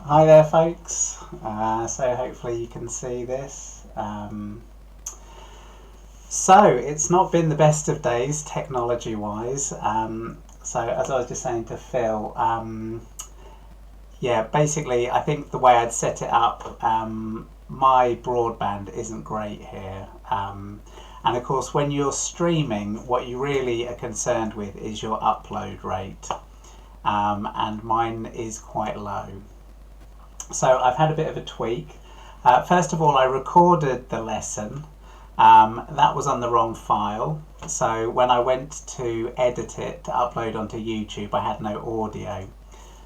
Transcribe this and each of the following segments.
Hi there folks, so hopefully you can see this. So it's not been the best of days technology wise. So as I was just saying to Phil, yeah, basically I think the way I'd set it up, my broadband isn't great here. And of course when you're streaming, what you really are concerned with is your upload rate. And mine is quite low. So I've had a bit of a tweak. First of all, I recorded the lesson. That was on the wrong file. So when I went to edit it to upload onto YouTube, I had no audio.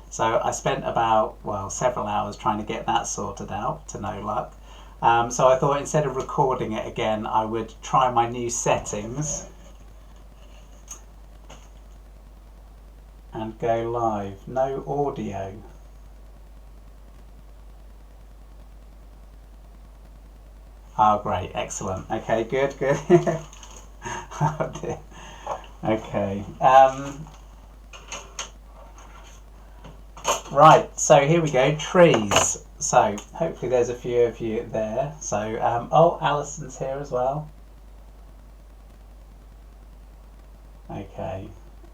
So I spent about, well, several hours trying to get that sorted out, to no luck. So I thought instead of recording it again, I would try my new settings and go live. No audio. Oh, great, excellent. Okay, good. Oh dear. Okay. Right, so here we go, trees. So hopefully there's a few of you there. So, oh, Alison's here as well. Okay.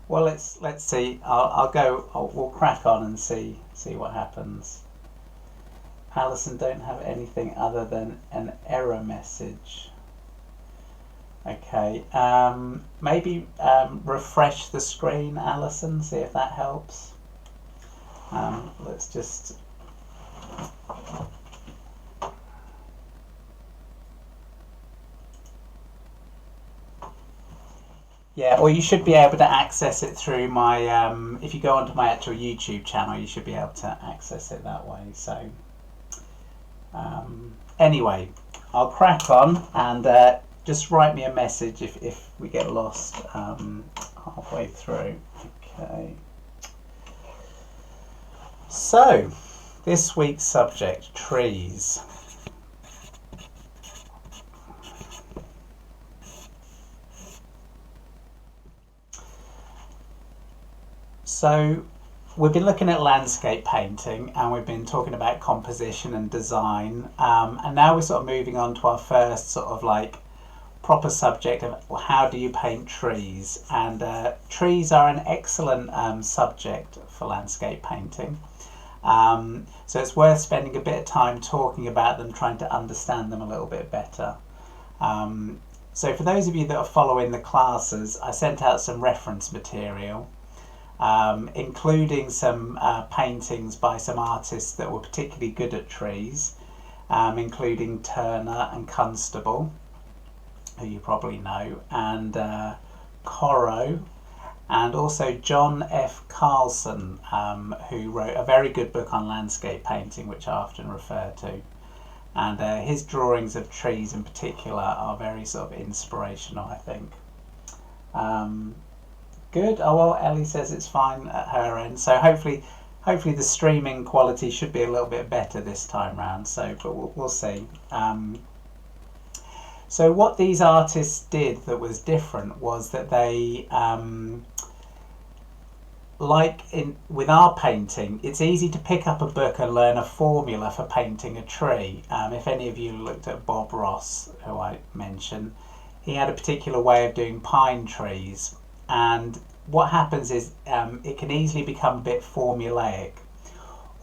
Well, let's see. We'll crack on and see what happens. Alison don't have anything other than an error message. Okay, maybe refresh the screen, Alison, see if that helps. Let's just... Yeah, or you should be able to access it through my, if you go onto my actual YouTube channel, you should be able to access it that way. So anyway, I'll crack on and just write me a message if we get lost halfway through. Okay. So, this week's subject, trees. So, we've been looking at landscape painting and we've been talking about composition and design, and now we're sort of moving on to our first sort of like proper subject of how do you paint trees. And trees are an excellent subject for landscape painting, so it's worth spending a bit of time talking about them, trying to understand them a little bit better. So for those of you that are following the classes, I sent out some reference material, including some paintings by some artists that were particularly good at trees, including Turner and Constable, who you probably know, and Corot, and also John F. Carlson, who wrote a very good book on landscape painting, which I often refer to. And his drawings of trees in particular are very sort of inspirational, I think. Good. Oh well, Ellie says it's fine at her end. So hopefully the streaming quality should be a little bit better this time round. So, but we'll see. So what these artists did that was different was that they, with our painting, it's easy to pick up a book and learn a formula for painting a tree. If any of you looked at Bob Ross, who I mentioned, he had a particular way of doing pine trees. And what happens is it can easily become a bit formulaic.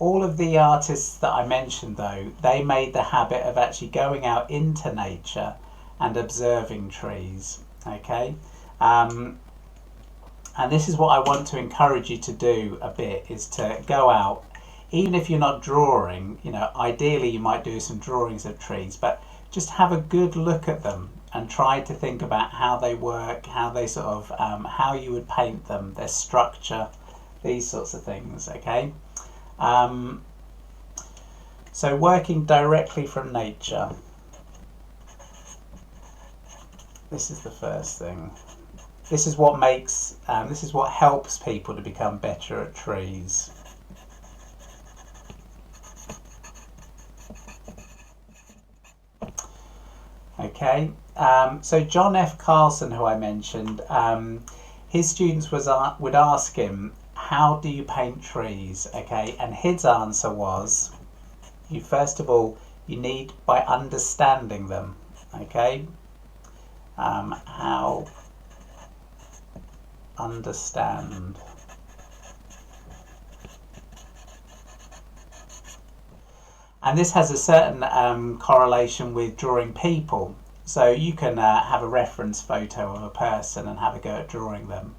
All of the artists that I mentioned, though, they made the habit of actually going out into nature and observing trees. Okay, and this is what I want to encourage you to do a bit, is to go out, even if you're not drawing. You know, ideally you might do some drawings of trees, but just have a good look at them and try to think about how they work, how they sort of, how you would paint them, their structure, these sorts of things, okay? So working directly from nature. This is the first thing. This is what makes, this is what helps people to become better at trees. Okay, so John F. Carlson, who I mentioned, his students would ask him, how do you paint trees? Okay, and his answer was, you first of all, you need by understanding them. Okay, how understand. And this has a certain correlation with drawing people. So you can have a reference photo of a person and have a go at drawing them.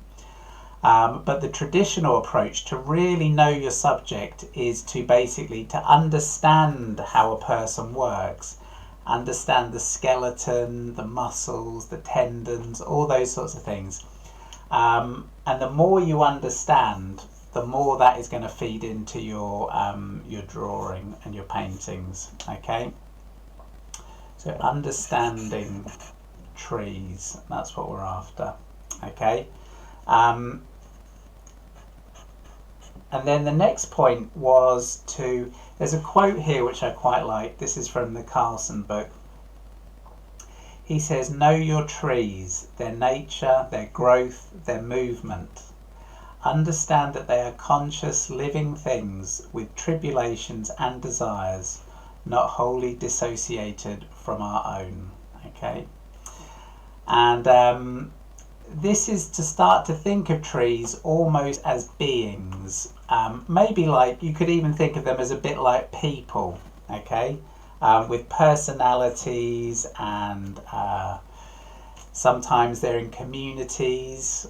But the traditional approach to really know your subject is to basically to understand how a person works, understand the skeleton, the muscles, the tendons, all those sorts of things. And the more you understand, the more that is going to feed into your drawing and your paintings. Okay, so understanding trees, that's what we're after. Okay, and then the next point was there's a quote here which I quite like. This is from the Carlson book. He says, know your trees, their nature, their growth, their movement. Understand that they are conscious living things with tribulations and desires, not wholly dissociated from our own. Okay, and this is to start to think of trees almost as beings. Maybe like you could even think of them as a bit like people. Okay, with personalities, and sometimes they're in communities,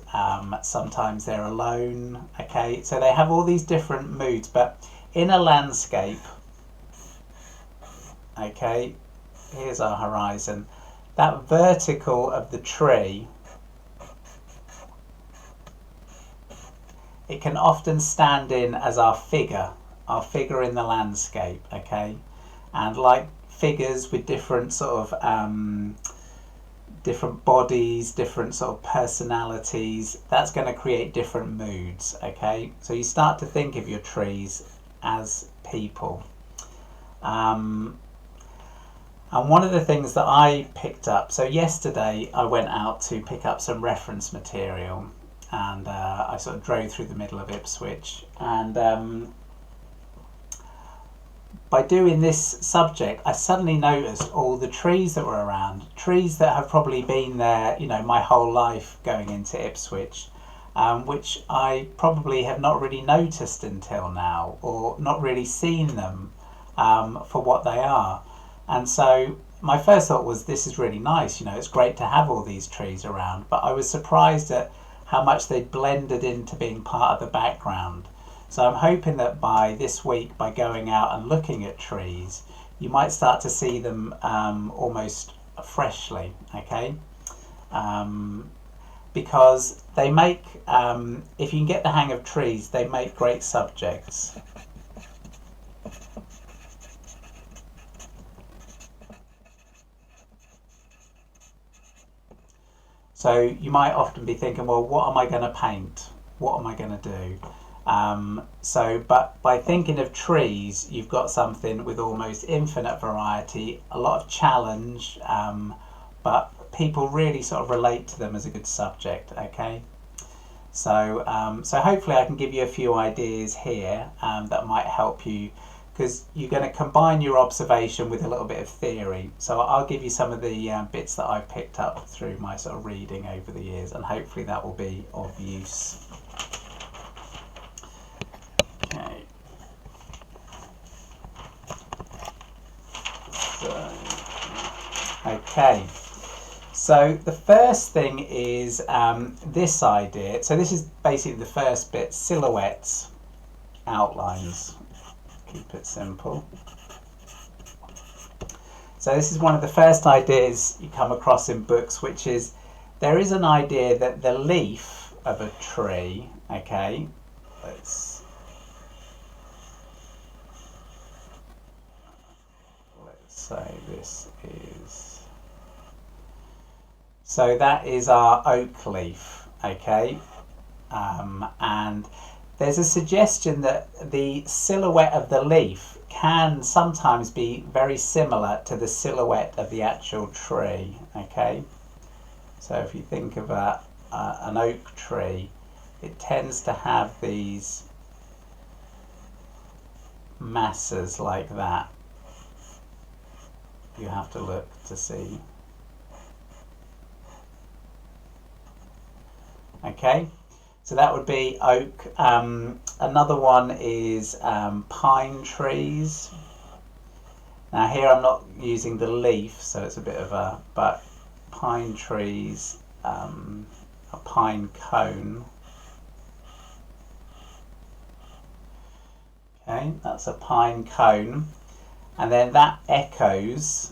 sometimes they're alone. Okay, so they have all these different moods, but in a landscape, okay, here's our horizon, that vertical of the tree, it can often stand in as our figure in the landscape. Okay, and like figures with different sort of different bodies, different sort of personalities, that's going to create different moods. Okay, so you start to think of your trees as people. And one of the things that I picked up, so yesterday I went out to pick up some reference material, and I sort of drove through the middle of Ipswich, and by doing this subject, I suddenly noticed all the trees that were around, trees that have probably been there, you know, my whole life going into Ipswich, which I probably have not really noticed until now, or not really seen them for what they are. And so my first thought was, this is really nice, you know, it's great to have all these trees around, but I was surprised at how much they blended into being part of the background. So I'm hoping that by this week, by going out and looking at trees, you might start to see them almost freshly, okay? Because they make, if you can get the hang of trees, they make great subjects. So you might often be thinking, well, what am I going to paint? What am I going to do? But by thinking of trees, you've got something with almost infinite variety, a lot of challenge, but people really sort of relate to them as a good subject. Okay, so hopefully I can give you a few ideas here that might help you, because you're going to combine your observation with a little bit of theory. So I'll give you some of the bits that I've picked up through my sort of reading over the years, and hopefully that will be of use. Okay, so the first thing is this idea. So this is basically the first bit: silhouettes, outlines. Keep it simple. So this is one of the first ideas you come across in books, which is there is an idea that the leaf of a tree, okay, let's say this is, so that is our oak leaf, okay, and there's a suggestion that the silhouette of the leaf can sometimes be very similar to the silhouette of the actual tree. Okay, so if you think of an oak tree, it tends to have these masses like that. You have to look to see. Okay, so that would be oak. Another one is pine trees. Now here I'm not using the leaf, so it's a bit of a, but pine trees, a pine cone. Okay, that's a pine cone. And then that echoes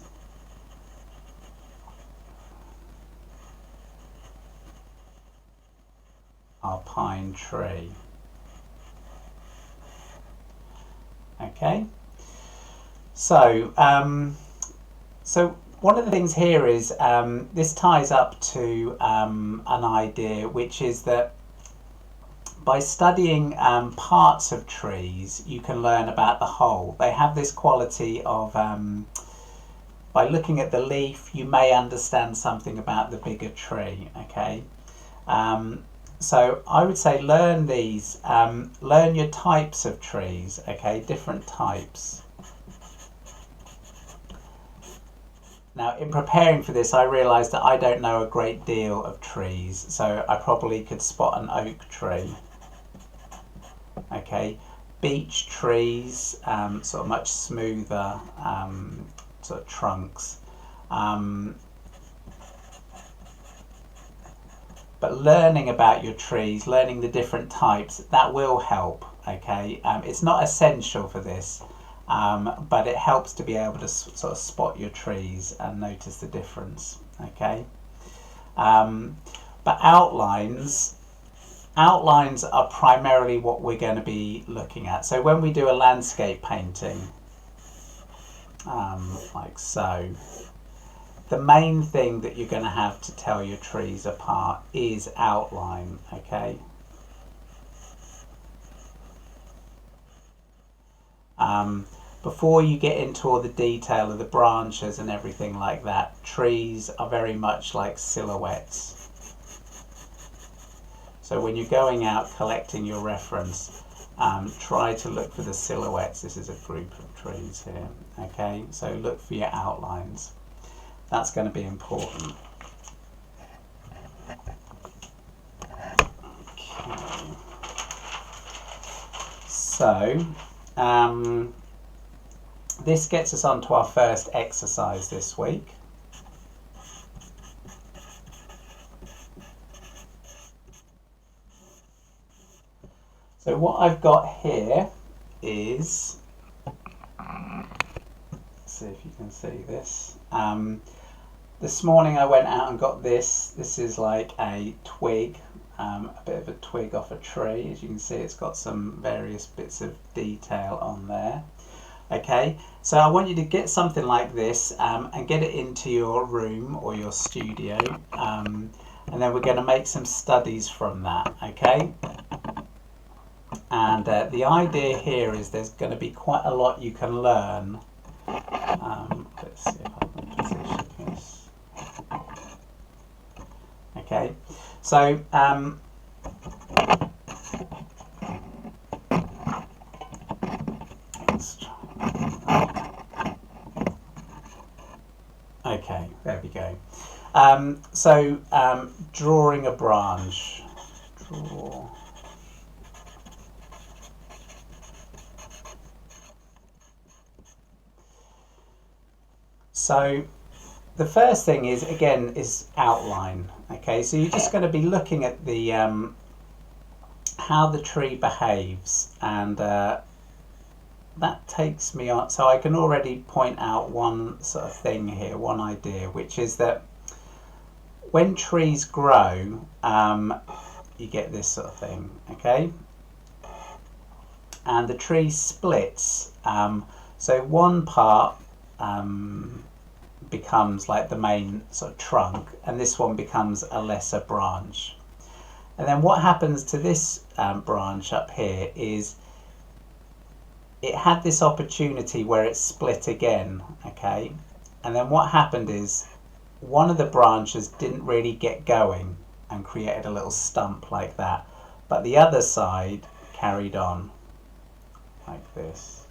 our pine tree. Okay, so so one of the things here is this ties up to an idea, which is that by studying parts of trees, you can learn about the whole. They have this quality of by looking at the leaf, you may understand something about the bigger tree. Okay. So I would say learn these, learn your types of trees, okay, different types. Now in preparing for this I realised that I don't know a great deal of trees, so I probably could spot an oak tree. Okay, beech trees, sort of much smoother sort of trunks. But learning about your trees, learning the different types, that will help, okay? It's not essential for this, but it helps to be able to sort of spot your trees and notice the difference, okay? But outlines are primarily what we're going to be looking at. So when we do a landscape painting, like so, the main thing that you're going to have to tell your trees apart is outline, okay? Before you get into all the detail of the branches and everything like that, trees are very much like silhouettes. So when you're going out collecting your reference, try to look for the silhouettes. This is a group of trees here, okay? So look for your outlines. That's going to be important. Okay. So, this gets us on to our first exercise this week. So what I've got here is, let's see if you can see this. This morning I went out and got this. This is like a twig, a bit of a twig off a tree. As you can see, it's got some various bits of detail on there. Okay, so I want you to get something like this and get it into your room or your studio, and then we're going to make some studies from that, okay? And the idea here is there's going to be quite a lot you can learn. Let's see if I can position this. Okay, so let's try. Okay, there we go. Drawing a branch. Draw. So the first thing is, again, is outline. Okay, so you're just going to be looking at the how the tree behaves, and that takes me on. So I can already point out one sort of thing here, one idea, which is that when trees grow, you get this sort of thing. Okay, and the tree splits. So one part becomes like the main sort of trunk, and this one becomes a lesser branch. And then what happens to this branch up here is it had this opportunity where it split again, okay? And then what happened is one of the branches didn't really get going and created a little stump like that, but the other side carried on like this.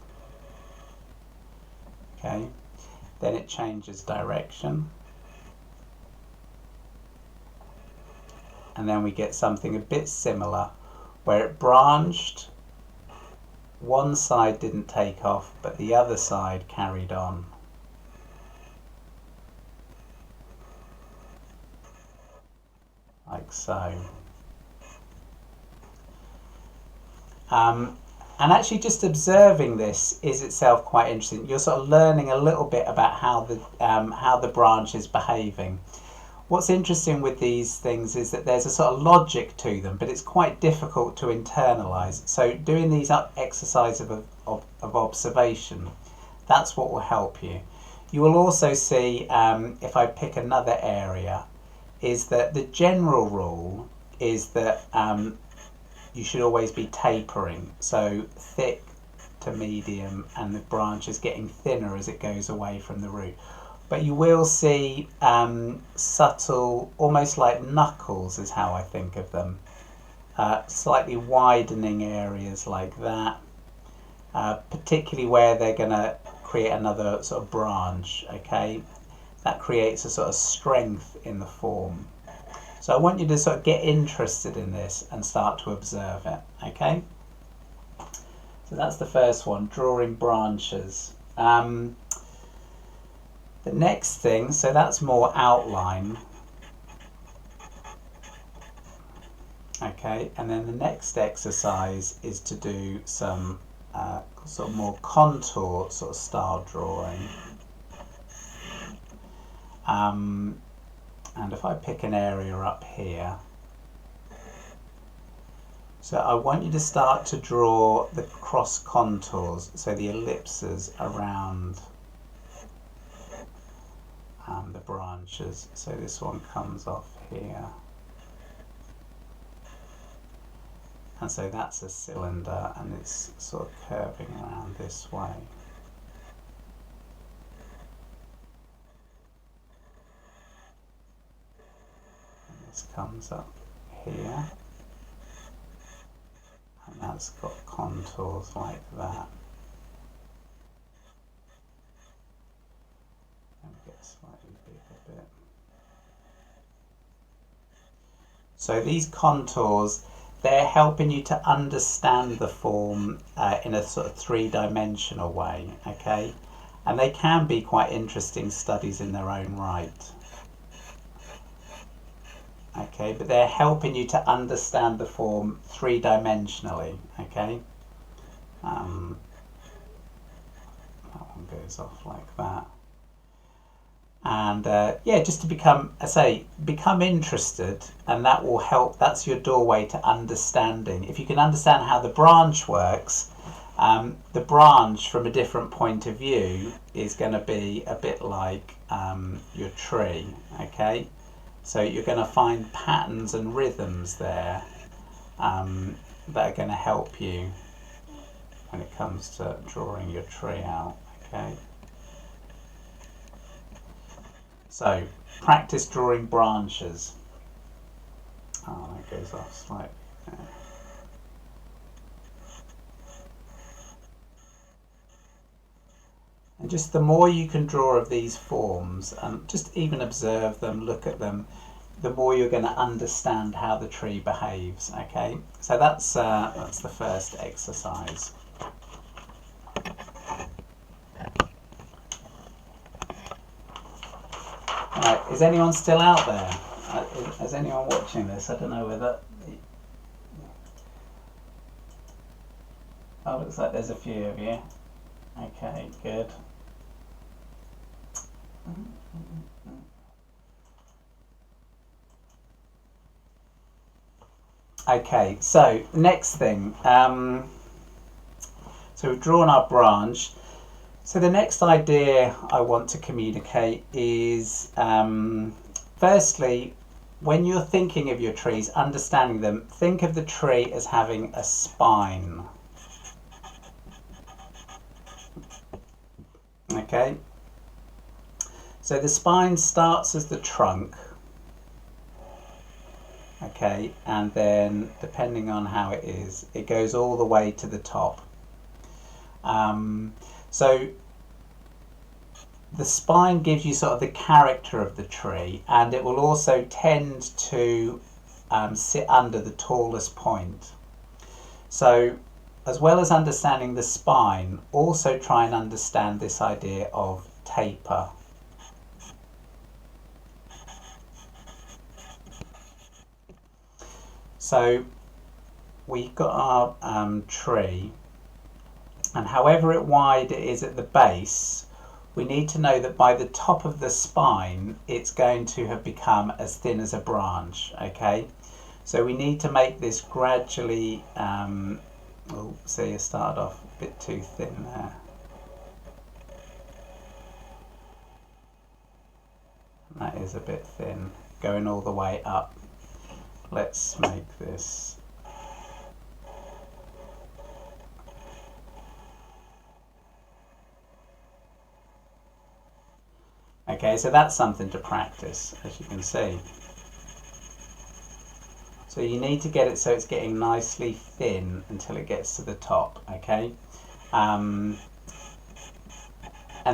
Okay, then it changes direction, and then we get something a bit similar where it branched. One side didn't take off, but the other side carried on. Like so. And actually just observing this is itself quite interesting. You're sort of learning a little bit about how the branch is behaving. What's interesting with these things is that there's a sort of logic to them, but it's quite difficult to internalize. So doing these exercises of observation, that's what will help you. You will also see, if I pick another area, is that the general rule is that you should always be tapering. So thick to medium, and the branch is getting thinner as it goes away from the root. But you will see subtle, almost like knuckles is how I think of them. Slightly widening areas like that, particularly where they're going to create another sort of branch, okay? That creates a sort of strength in the form. So I want you to sort of get interested in this and start to observe it, okay? So that's the first one, drawing branches. The next thing, so that's more outline. Okay, and then the next exercise is to do some sort of more contour sort of style drawing. And if I pick an area up here, so I want you to start to draw the cross contours, so the ellipses around the branches. So this one comes off here, and so that's a cylinder, and it's sort of curving around this way. And this comes up here, and that's got contours like that. Slightly bigger bit. So these contours, they're helping you to understand the form in a sort of three-dimensional way, okay? And they can be quite interesting studies in their own right. Okay, but they're helping you to understand the form three-dimensionally, okay? That one goes off like that. And yeah, just to become, I say, become interested, and that will help. That's your doorway to understanding. If you can understand how the branch works, the branch from a different point of view is going to be a bit like your tree, okay? So you're going to find patterns and rhythms there that are going to help you when it comes to drawing your tree out, okay? So, practice drawing branches. Oh, that goes off slightly there. And just the more you can draw of these forms, and just even observe them, look at them, the more you're going to understand how the tree behaves, okay? So that's the first exercise. Right, is anyone still out there? Is anyone watching this? I don't know whether... Oh, looks like there's a few of you. Okay, good. Okay, so next thing. So we've drawn our branch. So the next idea I want to communicate is, firstly, when you're thinking of your trees, understanding them, think of the tree as having a spine. Okay? So the spine starts as the trunk, okay, and then depending on how it is, it goes all the way to the top. So the spine gives you sort of the character of the tree, and it will also tend to sit under the tallest point. So as well as understanding the spine, also try and understand this idea of taper. So we've got our tree, and however wide it is at the base, we need to know that by the top of the spine it's going to have become as thin as a branch, okay? So we need to make this gradually, oh, see, it started off a bit too thin there. That is a bit thin, going all the way up. Let's make this. Okay, so that's something to practice, as you can see. So you need to get it so it's getting nicely thin until it gets to the top, okay? And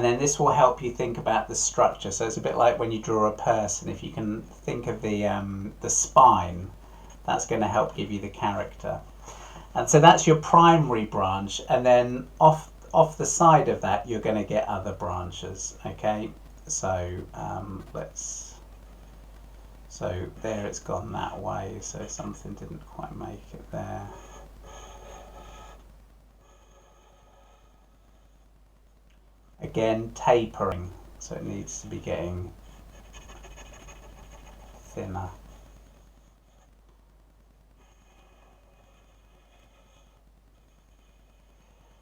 then this will help you think about the structure. So it's a bit like when you draw a person. If you can think of the spine, that's going to help give you the character. And so that's your primary branch, and then off the side of that you're going to get other branches, okay? So so there it's gone that way, so something didn't quite make it there. Again, tapering, so it needs to be getting thinner.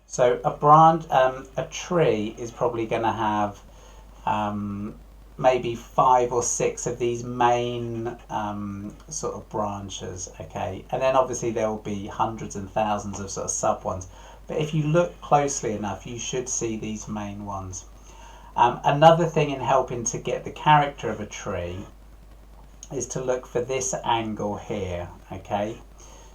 So a branch, a tree is probably going to have maybe 5 or 6 of these main sort of branches, okay? And then obviously there will be hundreds and thousands of sort of sub ones. But if you look closely enough, you should see these main ones. Another thing in helping to get the character of a tree is to look for this angle here, okay?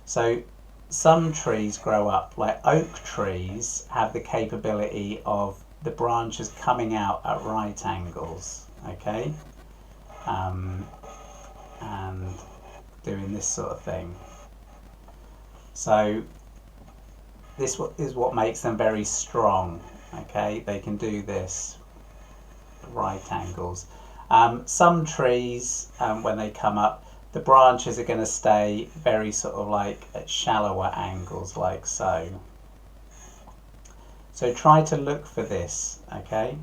So some trees grow up, like oak trees have the capability of the branches coming out at right angles, okay? And doing this sort of thing. So this is what makes them very strong, okay? They can do this, right angles. Some trees, when they come up, the branches are going to stay very sort of like at shallower angles, like so. So try to look for this, okay?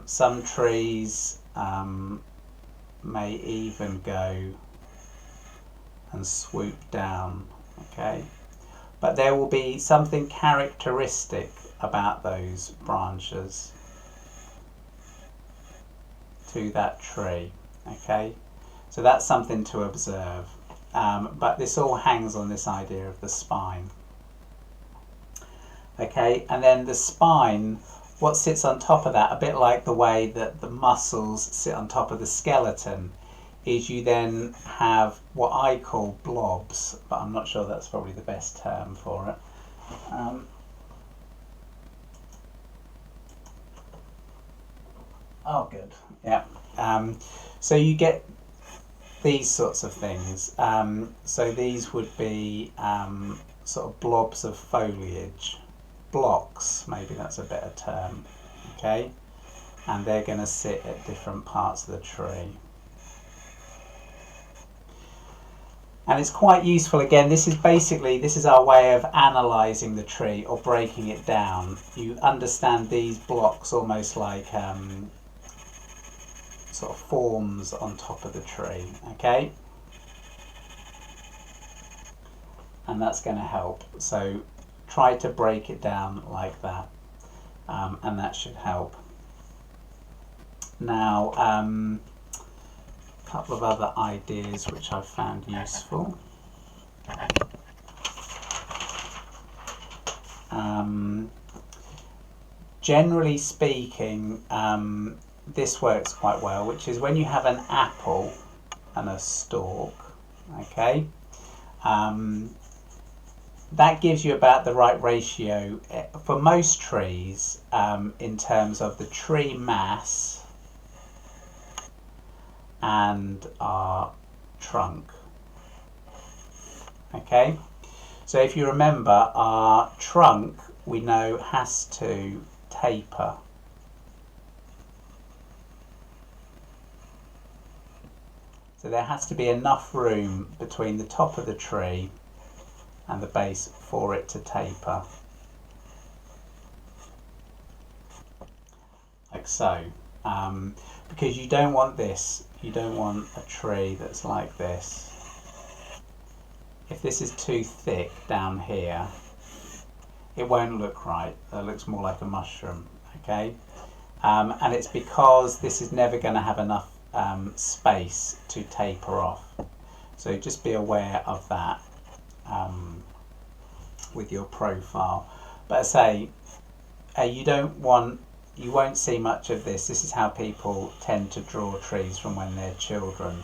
Some trees may even go and swoop down, okay? But there will be something characteristic about those branches to that tree, okay? So that's something to observe. But this all hangs on this idea of the spine. Okay, and then the spine, what sits on top of that, a bit like the way that the muscles sit on top of the skeleton, is you then have what I call blobs, but I'm not sure that's probably the best term for it. Oh, good. Yeah. So you get these sorts of things. So these would be sort of blobs of foliage. Blocks, maybe that's a better term. Okay? And they're going to sit at different parts of the tree. And it's quite useful. Again, this is our way of analysing the tree or breaking it down. You understand these blocks almost like sort of forms on top of the tree, okay? And that's going to help. So try to break it down like that, and that should help. Now, a couple of other ideas which I've found useful. Generally speaking, this works quite well, which is when you have an apple, and a stalk. Okay, that gives you about the right ratio for most trees in terms of the tree mass and our trunk. Okay, so if you remember, our trunk we know has to taper. So there has to be enough room between the top of the tree and the base for it to taper. Like so. Because you don't want this, you don't want a tree that's like this. If this is too thick down here, it won't look right. It looks more like a mushroom, okay? And it's because this is never going to have enough space to taper off. So just be aware of that with your profile. But I say, you won't see much of this. This is how people tend to draw trees from when they're children,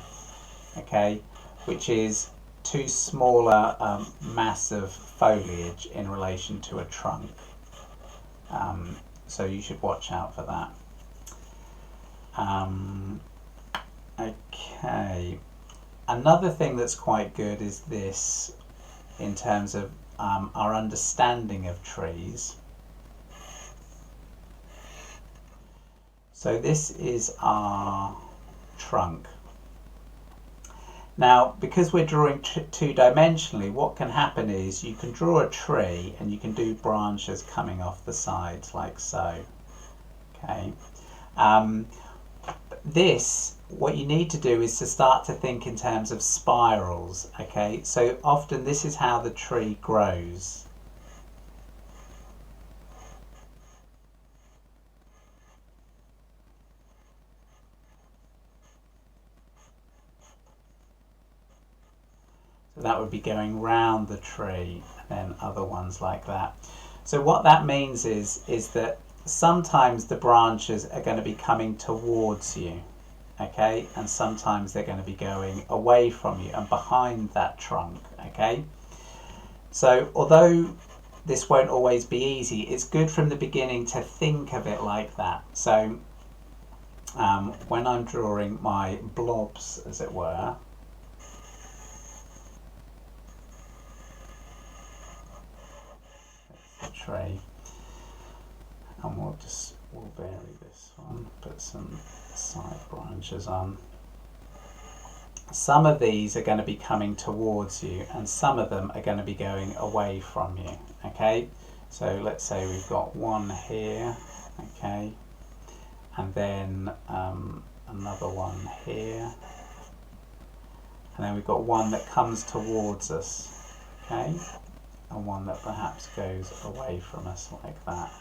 okay? Which is too small a mass of foliage in relation to a trunk. So you should watch out for that. Okay, another thing that's quite good is this in terms of our understanding of trees. So this is our trunk. Now, because we're drawing two-dimensionally, what can happen is you can draw a tree and you can do branches coming off the sides like so. Okay. What you need to do is to start to think in terms of spirals. Okay, so often this is how the tree grows. So that would be going round the tree, and then other ones like that. So what that means is that sometimes the branches are going to be coming towards you, okay, and sometimes they're going to be going away from you and behind that trunk, okay. So although this won't always be easy, it's good from the beginning to think of it like that. So when I'm drawing my blobs, as it were, the tree, and we'll vary this one, put some side branches on. Some of these are going to be coming towards you and some of them are going to be going away from you, okay. So let's say we've got one here, okay, and then another one here, and then we've got one that comes towards us, okay, and one that perhaps goes away from us like that.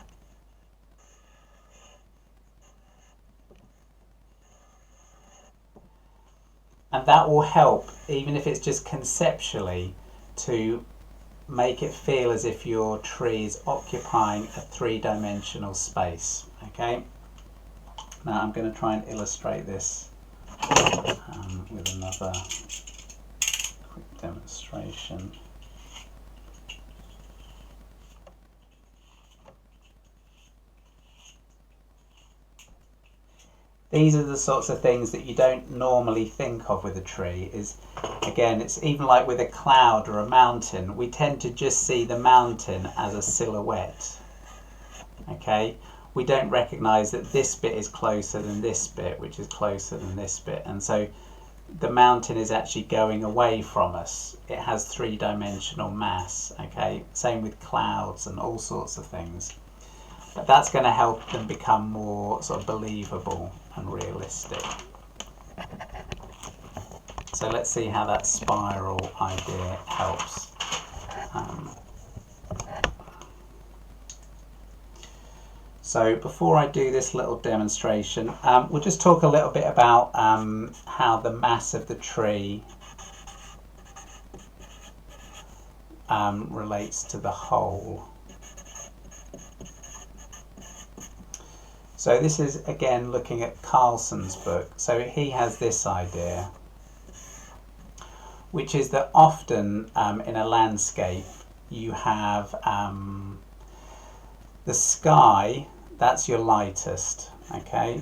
And that will help, even if it's just conceptually, to make it feel as if your tree is occupying a three-dimensional space. Okay. Now I'm going to try and illustrate this with another quick demonstration. These are the sorts of things that you don't normally think of with a tree. Again, it's even like with a cloud or a mountain, we tend to just see the mountain as a silhouette. Okay, we don't recognize that this bit is closer than this bit, which is closer than this bit, and so the mountain is actually going away from us. It has three-dimensional mass. Okay, same with clouds and all sorts of things. But that's going to help them become more sort of believable and realistic. So let's see how that spiral idea helps. So before I do this little demonstration, we'll just talk a little bit about how the mass of the tree relates to the whole. So this is again looking at Carlson's book. So he has this idea. which is that often in a landscape you have the sky, that's your lightest, okay?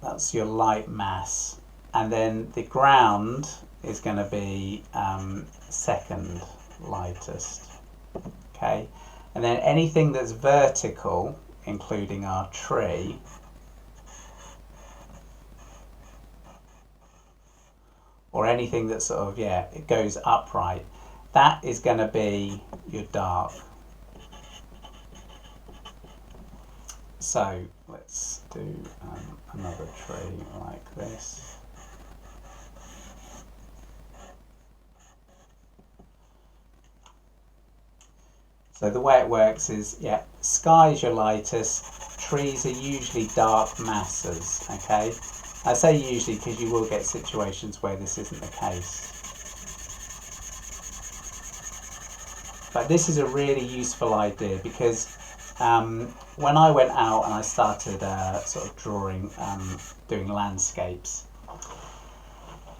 That's your light mass. And then the ground is going to be second lightest, okay? And then anything that's vertical, including our tree, or anything that sort of, yeah, it goes upright, that is going to be your dark. So let's do another tree like this. So the way it works is, yeah, sky is your lightest, trees are usually dark masses, okay? I say usually because you will get situations where this isn't the case. But this is a really useful idea because when I went out and I started sort of drawing, doing landscapes,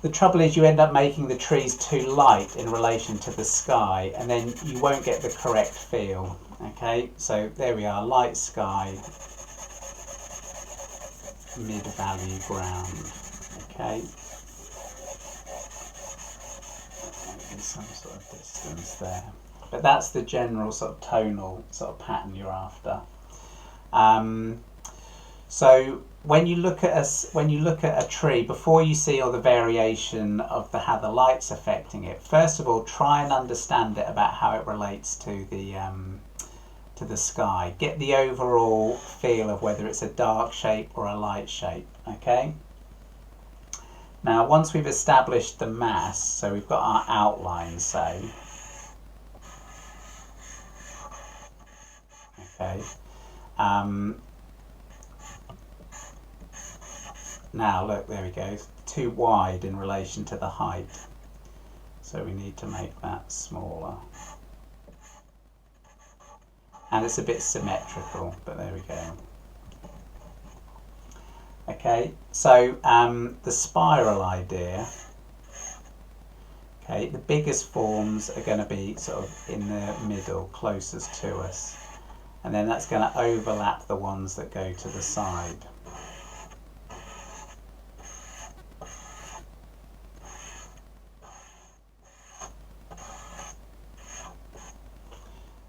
the trouble is you end up making the trees too light in relation to the sky, and then you won't get the correct feel. Okay, so there we are, light sky, mid-value ground. Okay, maybe some sort of distance there. But that's the general sort of tonal sort of pattern you're after. So when you look at a tree, before you see all the variation of how the light's affecting it, first of all try and understand it about how it relates to the sky. Get the overall feel of whether it's a dark shape or a light shape. Okay. Now once we've established the mass, so we've got our outline, say. Okay. Now look, there we go, too wide in relation to the height, so we need to make that smaller, and it's a bit symmetrical, but there we go. Okay, so the spiral idea, okay, the biggest forms are going to be sort of in the middle, closest to us, and then that's going to overlap the ones that go to the side.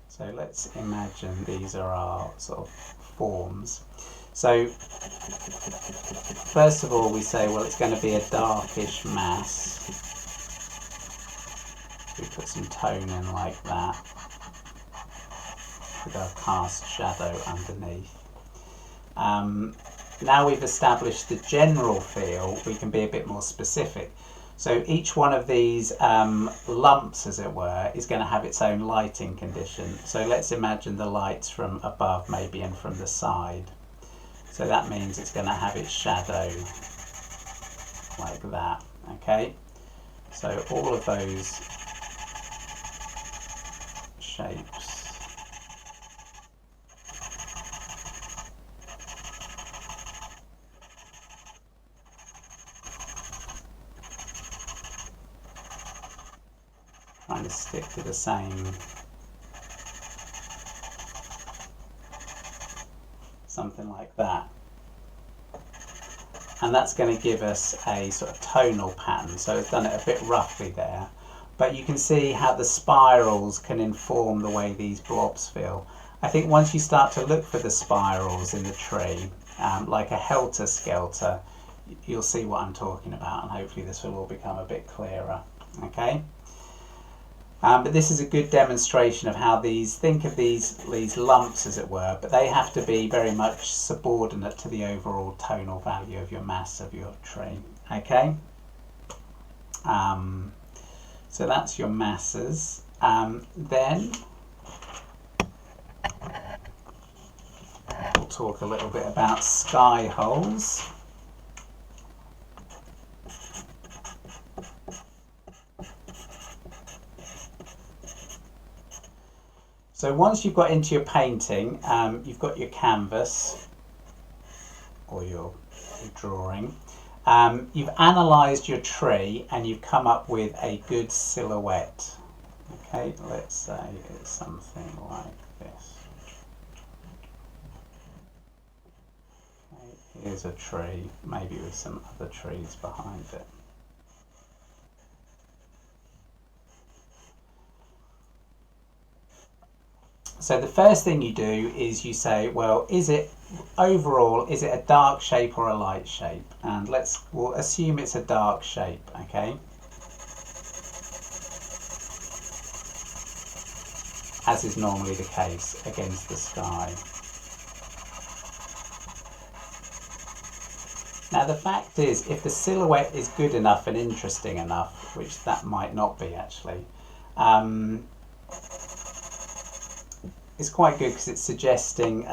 So let's imagine these are our sort of forms. So first of all we say, well, it's going to be a darkish mass. We put some tone in like that with our cast shadow underneath. Now we've established the general feel, we can be a bit more specific. So each one of these lumps, as it were, is going to have its own lighting condition. So let's imagine the lights from above maybe and from the side. So that means it's going to have its shadow like that, okay? So all of those shapes. Trying to stick to the same, something like that. And that's going to give us a sort of tonal pattern. So it's done it a bit roughly there, but you can see how the spirals can inform the way these blobs feel. I think once you start to look for the spirals in the tree, like a helter-skelter, you'll see what I'm talking about, and hopefully this will all become a bit clearer. Okay. But this is a good demonstration of how think of these lumps, as it were, but they have to be very much subordinate to the overall tonal value of your mass of your tree. Okay? So that's your masses. Then we'll talk a little bit about sky holes. So once you've got into your painting, you've got your canvas or your drawing, You've analysed your tree and you've come up with a good silhouette. Okay, let's say it's something like this. Okay, here's a tree, maybe with some other trees behind it. So the first thing you do is you say, well, is it overall, is it a dark shape or a light shape? And we'll assume it's a dark shape, okay? As is normally the case against the sky. Now the fact is, if the silhouette is good enough and interesting enough, which that might not be actually, it's quite good because it's suggesting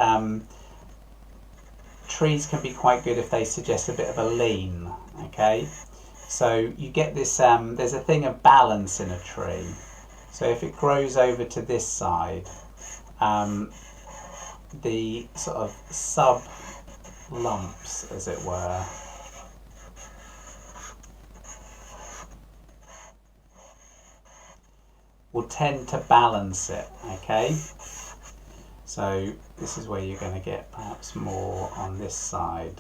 trees can be quite good if they suggest a bit of a lean, okay? So you get this, there's a thing of balance in a tree. So if it grows over to this side, the sort of sub lumps, as it were, will tend to balance it, okay? So this is where you're going to get perhaps more on this side.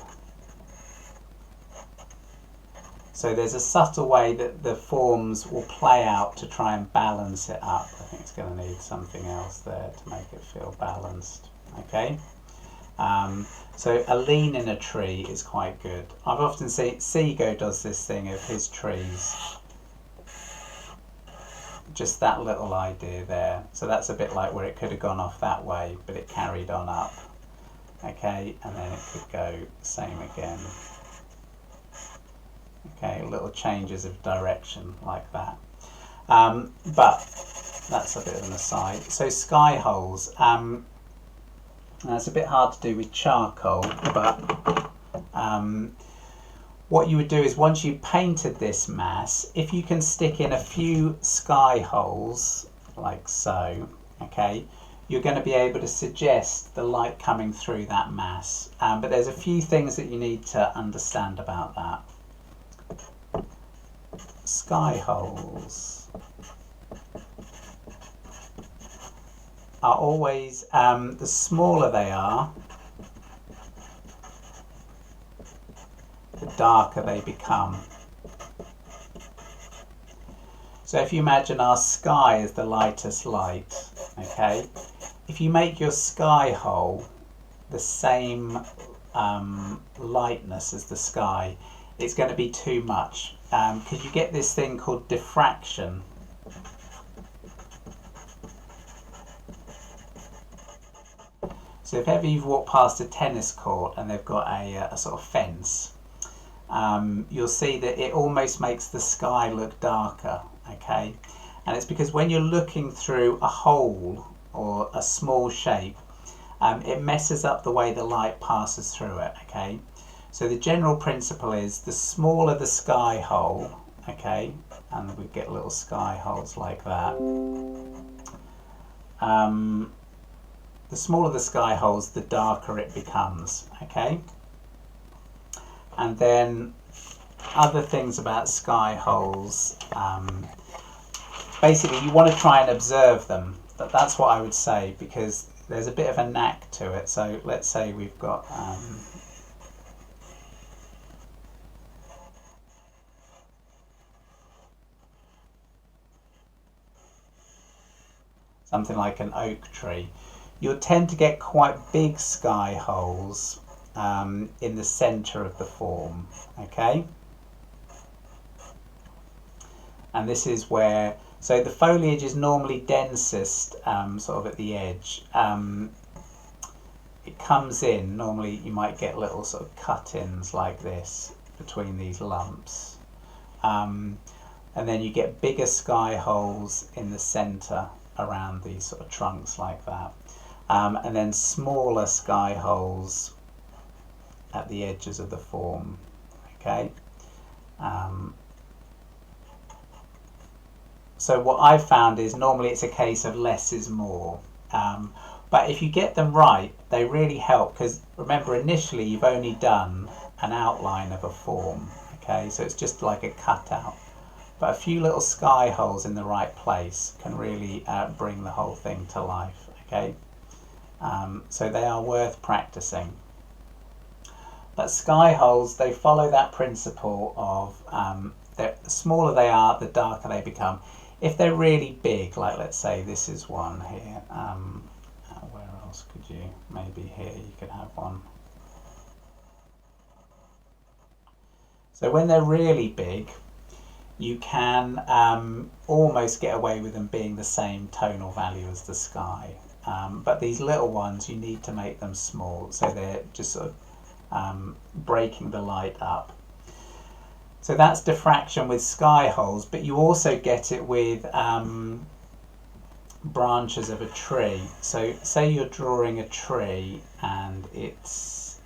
So there's a subtle way that the forms will play out to try and balance it up. I think it's going to need something else there to make it feel balanced, okay? So a lean in a tree is quite good. I've often seen Seago does this thing of his trees. Just that little idea there. So that's a bit like where it could have gone off that way, but it carried on up. Okay, and then it could go same again. Okay, little changes of direction like that. But that's a bit of an aside. So sky holes. Now it's a bit hard to do with charcoal, but what you would do is once you painted this mass, if you can stick in a few sky holes, like so, okay, you're going to be able to suggest the light coming through that mass. But there's a few things that you need to understand about that. Sky holes are always, the smaller they are, the darker they become. So if you imagine our sky as the lightest light, okay, if you make your sky hole the same lightness as the sky, it's going to be too much, because you get this thing called diffraction. So if ever you've walked past a tennis court and they've got a sort of fence, you'll see that it almost makes the sky look darker, okay? And it's because when you're looking through a hole or a small shape, it messes up the way the light passes through it, okay? So the general principle is the smaller the sky hole, okay, and we get little sky holes like that. The smaller the sky holes, the darker it becomes, okay? And then other things about sky holes, basically you want to try and observe them. That's what I would say, because there's a bit of a knack to it. So let's say we've got something like an oak tree. You'll tend to get quite big sky holes in the centre of the form, okay? And this is where, so the foliage is normally densest sort of at the edge. It comes in, normally you might get little sort of cut-ins like this between these lumps. And then you get bigger sky holes in the centre around these sort of trunks like that. And then smaller sky holes at the edges of the form, okay? So what I've found is normally it's a case of less is more. But if you get them right, they really help, because remember initially you've only done an outline of a form, Okay, so it's just like a cutout. But a few little sky holes in the right place can really bring the whole thing to life. Okay, so they are worth practicing. But sky holes, they follow that principle of the smaller they are, the darker they become. If they're really big, like let's say this is one here, where else could you, maybe here you could have one. So when they're really big, you can almost get away with them being the same tonal value as the sky. But these little ones, you need to make them small, so they're just sort of breaking the light up. So that's diffraction with sky holes, but you also get it with branches of a tree. So say you're drawing a tree and it's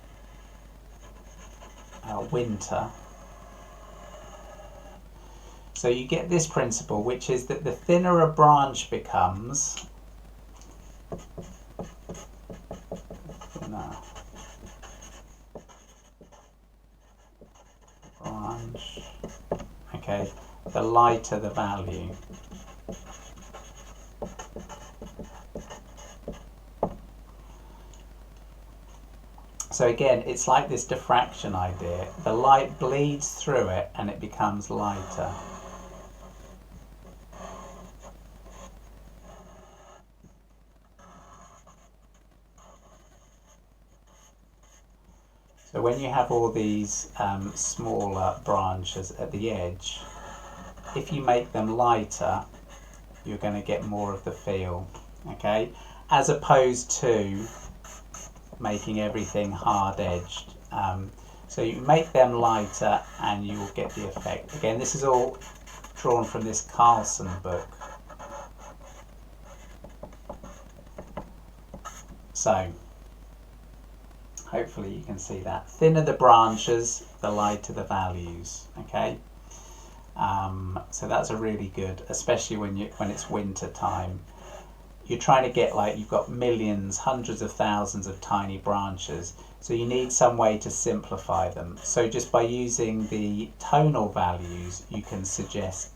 winter. So you get this principle, which is that the thinner a branch becomes, okay, the lighter the value. So again, it's like this diffraction idea. The light bleeds through it and it becomes lighter. So when you have all these smaller branches at the edge, if you make them lighter, you're going to get more of the feel, okay? As opposed to making everything hard-edged. So you make them lighter and you will get the effect. Again, this is all drawn from this Carlson book. So hopefully you can see that. Thinner the branches, the lighter the values, okay? So that's a really good, especially when it's winter time. You're trying to get, like, you've got millions, hundreds of thousands of tiny branches, so you need some way to simplify them. So just by using the tonal values, you can suggest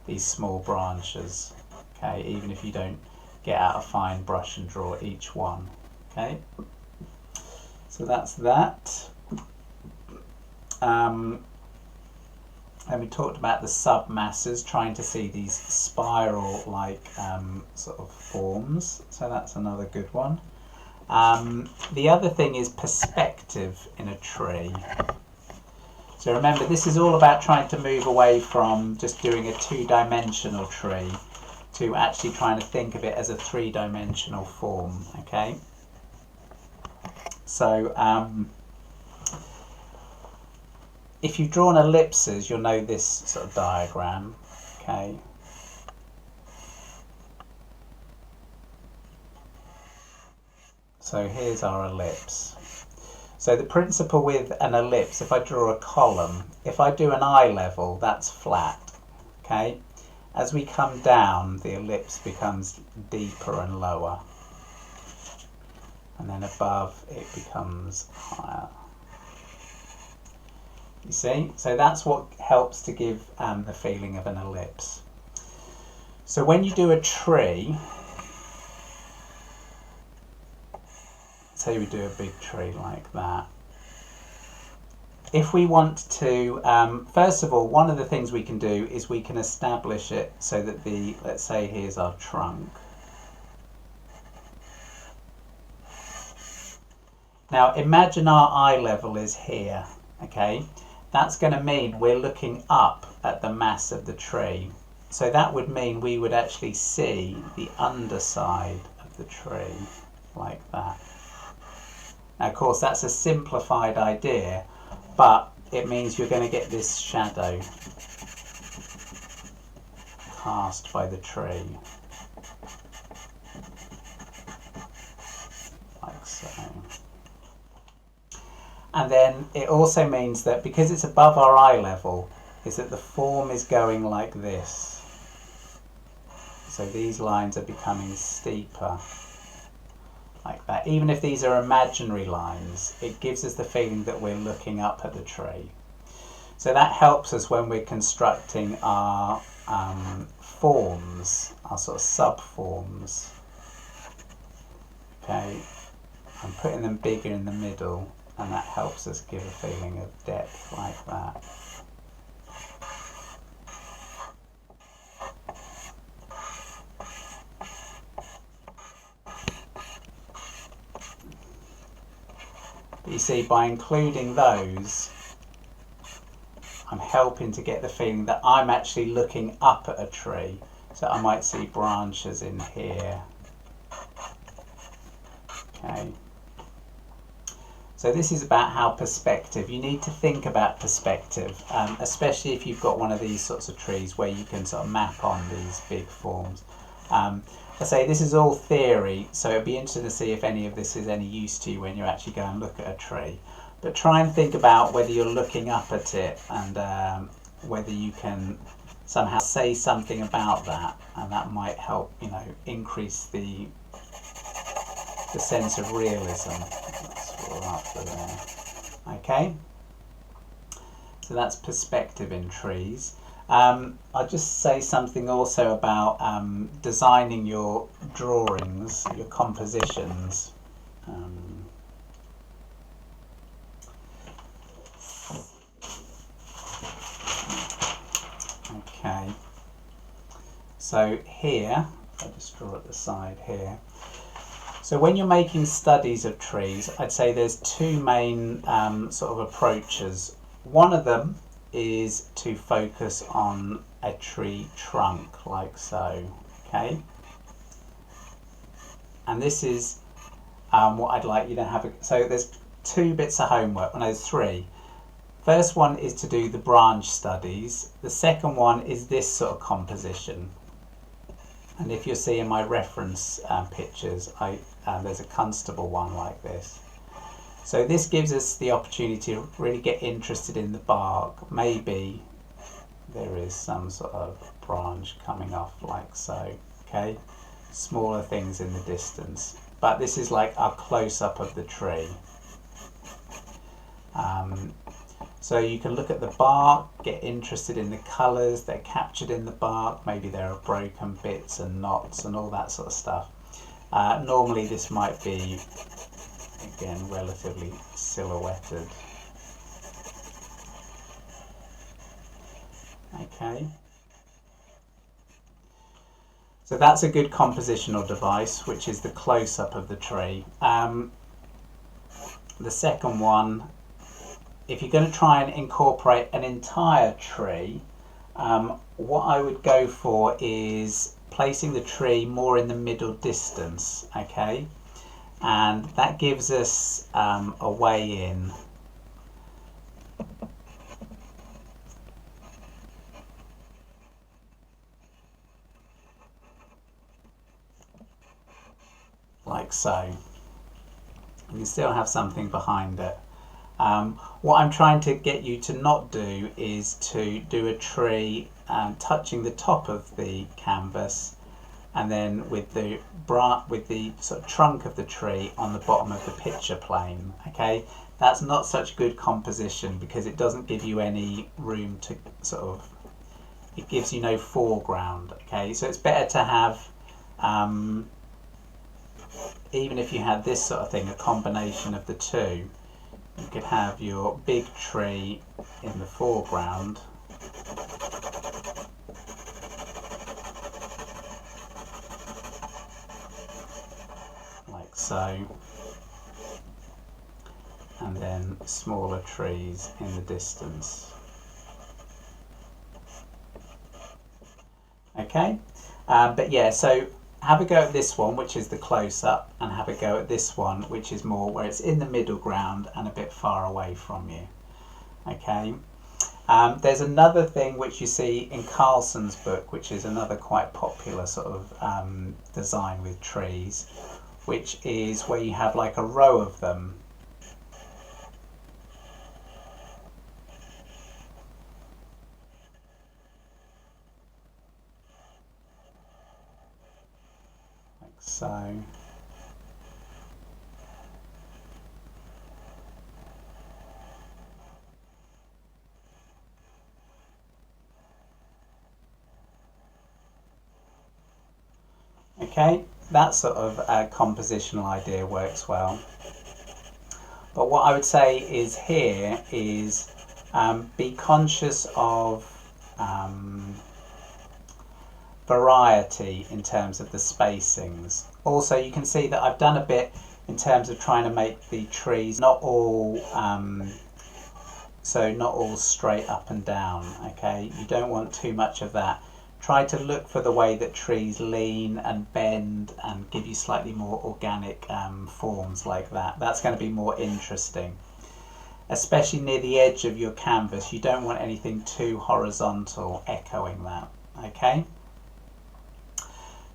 these small branches, okay, even if you don't get out a fine brush and draw each one, okay? So that's that. And we talked about the submasses, trying to see these spiral-like sort of forms. So that's another good one. The other thing is perspective in a tree. So remember, this is all about trying to move away from just doing a two-dimensional tree to actually trying to think of it as a three-dimensional form, okay? So if you've drawn ellipses, you'll know this sort of diagram, okay? So here's our ellipse. So the principle with an ellipse, if I draw a column, if I do an eye level, that's flat, okay? As we come down, the ellipse becomes deeper and lower. And then above, it becomes higher. You see? So that's what helps to give the feeling of an ellipse. So when you do a tree, say we do a big tree like that, if we want to, first of all, one of the things we can do is we can establish it so that let's say here's our trunk. Now imagine our eye level is here, okay? That's going to mean we're looking up at the mass of the tree. So that would mean we would actually see the underside of the tree, like that. Now, of course, that's a simplified idea, but it means you're going to get this shadow cast by the tree, like so. And then it also means that because it's above our eye level, is that the form is going like this. So these lines are becoming steeper, like that. Even if these are imaginary lines, it gives us the feeling that we're looking up at the tree. So that helps us when we're constructing our forms, our sort of sub-forms. Okay, I'm putting them bigger in the middle, and that helps us give a feeling of depth like that. But you see, by including those, I'm helping to get the feeling that I'm actually looking up at a tree. So I might see branches in here. Okay. So this is about how perspective, you need to think about perspective, especially if you've got one of these sorts of trees where you can sort of map on these big forms. I say this is all theory, so it'd be interesting to see if any of this is any use to you when you actually go and look at a tree. But try and think about whether you're looking up at it and whether you can somehow say something about that, and that might help, you know, increase the sense of realism. That's what we're after there. Okay, so that's perspective in trees. I'll just say something also about designing your drawings, your compositions. Okay, so here, I'll just draw at the side here. So when you're making studies of trees, I'd say there's two main sort of approaches. One of them is to focus on a tree trunk, like so, okay? And this is what I'd like you to have. So there's two bits of homework, no, there's three. First one is to do the branch studies. The second one is this sort of composition. And if you're seeing my reference pictures, there's a Constable one like this. So this gives us the opportunity to really get interested in the bark. Maybe there is some sort of branch coming off like so, okay? Smaller things in the distance. But this is like our close-up of the tree. So you can look at the bark, get interested in the colours that are captured in the bark. Maybe there are broken bits and knots and all that sort of stuff. Normally this might be, again, relatively silhouetted. Okay. So that's a good compositional device, which is the close-up of the tree. The second one, if you're going to try and incorporate an entire tree, what I would go for is placing the tree more in the middle distance, okay? And that gives us a way in. Like so. And you still have something behind it. What I'm trying to get you to not do is to do a tree touching the top of the canvas, and then with the sort of trunk of the tree on the bottom of the picture plane. Okay, that's not such good composition because it doesn't give you any room to sort of, it gives you no foreground. Okay, so it's better to have, even if you had this sort of thing, a combination of the two. You could have your big tree in the foreground, like so, and then smaller trees in the distance. Okay, but yeah, so have a go at this one, which is the close-up, and have a go at this one, which is more where it's in the middle ground and a bit far away from you. Okay. There's another thing which you see in Carlson's book, which is another quite popular sort of design with trees, which is where you have like a row of them. So, Okay, that sort of compositional idea works well. But what I would say is here is be conscious of variety in terms of the spacings. Also, you can see that I've done a bit in terms of trying to make the trees not all not all straight up and down. Okay, you don't want too much of that. Try to look for the way that trees lean and bend and give you slightly more organic forms like that. That's going to be more interesting, especially near the edge of your canvas. You don't want anything too horizontal echoing that. Okay,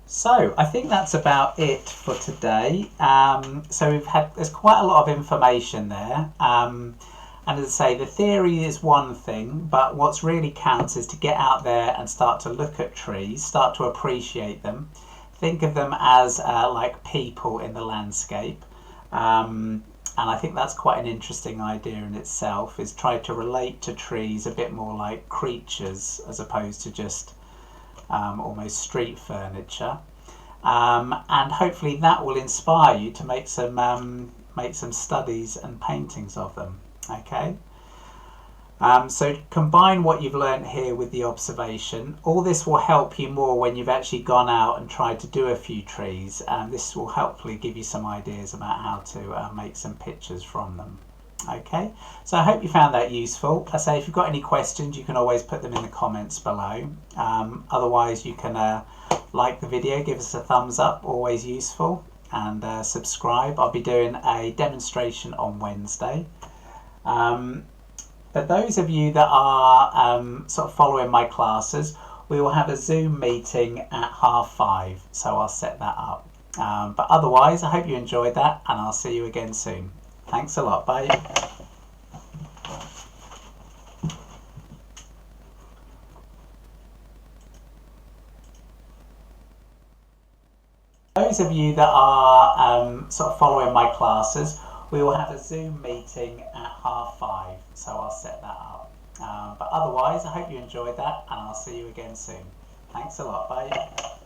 so I think that's about it for today. So there's quite a lot of information there. And as I say, the theory is one thing, but what's really counts is to get out there and start to look at trees, start to appreciate them. Think of them as like people in the landscape. And I think that's quite an interesting idea in itself, is try to relate to trees a bit more like creatures as opposed to just almost street furniture. And hopefully that will inspire you to make some studies and paintings of them. Okay, so combine what you've learned here with the observation. All this will help you more when you've actually gone out and tried to do a few trees, and this will hopefully give you some ideas about how to make some pictures from them. Okay, so I hope you found that useful. I say if you've got any questions, you can always put them in the comments below. Otherwise, you can like the video, give us a thumbs up, always useful, and subscribe. I'll be doing a demonstration on Wednesday. For those of you that are sort of following my classes, we will have a Zoom meeting at 5:30, so I'll set that up. But otherwise, I hope you enjoyed that, and I'll see you again soon. Thanks a lot. Bye. Those of you that are sort of following my classes, we will have a Zoom meeting at 5:30, so I'll set that up. But otherwise, I hope you enjoyed that, and I'll see you again soon. Thanks a lot. Bye.